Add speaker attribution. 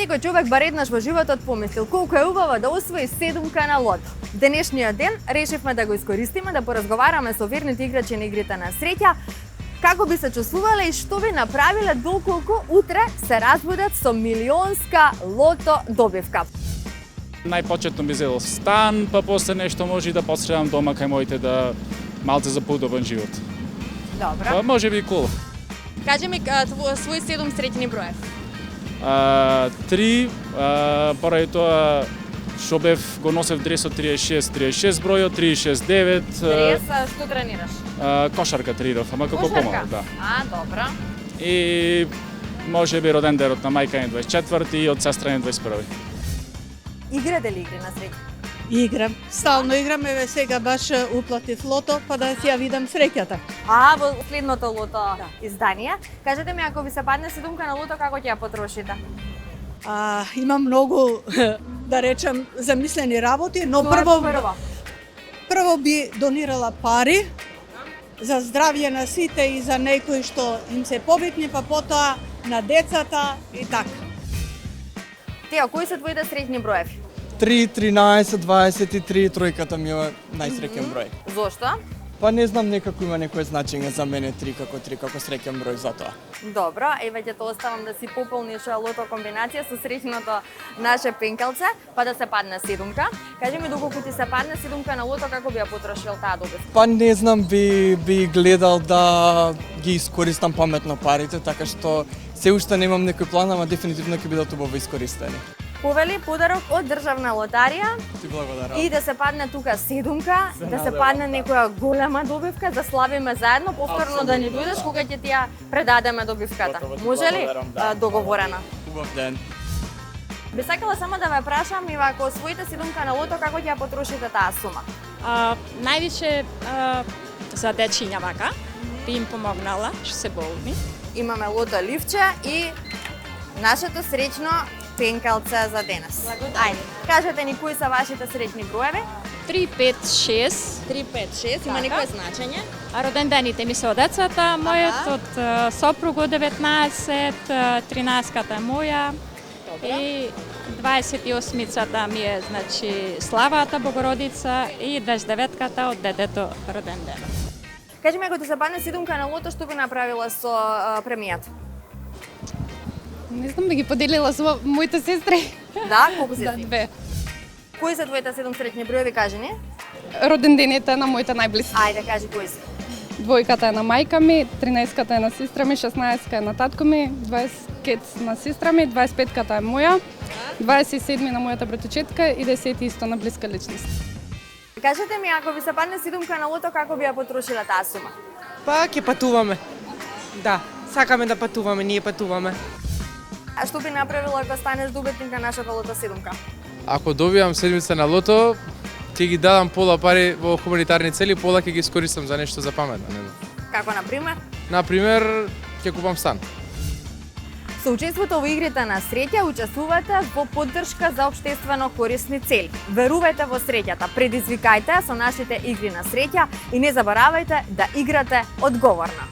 Speaker 1: Секој човек бар еднаш во животот помислил колку е убаво да освои седумка на лото. Денешниот ден решивме да го искористиме да поразговараме со верните играчи на игрите на среќа, како би се чувствувале и што би направиле доколку утре се разбудат со милионска лото добивка.
Speaker 2: Најпочетно би зел стан, па после нешто може и да посредам дома кај моите да малце за поудобен живот.
Speaker 1: Добро.
Speaker 2: Па може би кул.
Speaker 1: Кажи ми свој 7 среќни броев.
Speaker 2: 3, поради тоа што бев го носев дресот 36 бројот, 36-9.
Speaker 1: Што тренираш?
Speaker 2: Кошарка тренирав, ама како помал, да.
Speaker 1: Добро.
Speaker 2: И може би роден денот на мајка ми 24 и од сестра ми 21.
Speaker 1: Играте ли игри на среќа?
Speaker 3: Играм. Стално играм, еве сега баш уплатив лото, па да си ја видам среќата.
Speaker 1: Во следното лото издание. Кажете ми, ако ви се падне седумка на лото, како ќе ја потрошите?
Speaker 3: Имам многу, да речем, замислени работи, но прво би донирала пари за здравје на сите и за некои што им се побитни, па потоа на децата и така.
Speaker 1: Тео, кои се твоите среќни броеви?
Speaker 4: 3, 13, 23, тројката ми е најсреќен број.
Speaker 1: Зошто?
Speaker 4: Па не знам, некако има некое значење за мене 3 како среќен број за тоа.
Speaker 1: Добро, еве ќе те оставам да си пополниш лото комбинација со среќното наше пенкалце, па да се падне седумка. Кажи ми, доколку ти се падне седумка на лото, како би ја потрошил таа добивка?
Speaker 4: Па не знам, би гледал да ги искористам паметно парите, така што се уште немам некој план, ама дефинитивно ќе бидат убаво искористени.
Speaker 1: Повели подарок од државна лотарија.
Speaker 4: Ти благодарам.
Speaker 1: И да се падне тука седумка, да се падне некоја голема добивка, да славиме заедно, повторно да ни дојдеш кога ќе ти ја предадеме добивката. Може ли? Договорено.
Speaker 4: Убав ден.
Speaker 1: Би сакала само да ве прашам, и ако освоите седумка на лото, како ќе ја потрошите таа сума?
Speaker 5: Највише за дечиња вака, би им помогнала, што се болни.
Speaker 1: Имаме лото ливче и нашето среќно пенкалце за денес. Ајде, кажете ни кои се вашите среќни броеви?
Speaker 5: 3, 5, 6.
Speaker 1: 3, 5, 6, има некое значење?
Speaker 5: Родендените ми се од децата, мојот од сопруг од 19, 13-ката е моја и 28-цата ми е, значи, Славата Богородица и 29-ката од детето роден ден.
Speaker 1: Кажи ми, ако ти се падне седумка на лото, што би направила со премијата?
Speaker 6: Не знам, да ги поделила со моите сестри.
Speaker 1: Да, колку сестри?
Speaker 6: Да, 2.
Speaker 1: Кои се твоите 7 среќни броеви, кажи ни?
Speaker 6: Родендените на моите најблиски.
Speaker 1: Ајде, кажи кои се.
Speaker 6: 2-ката е на мајка ми, 13-ката е на сестра ми, 16-ка е на татко ми, 20 на сестра ми, 25-ката е моја, 27 на мојата братучетка и 10 исто на блиска личност.
Speaker 1: Кажете ми, ако ви се падне седумка на лото, како би ја потрошила таа сума?
Speaker 7: Па ќе патуваме. Да, сакаме да патуваме, ние патуваме.
Speaker 1: А што би направила ако станеш добитник на нашата лото седумка?
Speaker 8: Ако добијам седмица на лото, ќе ги дадам пола пари во хуманитарни цели, пола ќе ги искористам за нешто за паметно.
Speaker 1: Како например?
Speaker 8: Например, ќе купам стан.
Speaker 1: Со учеството во игрите на среќа учествувате во поддршка за општествено корисни цели. Верувајте во среќата, предизвикајте со нашите игри на среќа и не заборавајте да играте одговорно.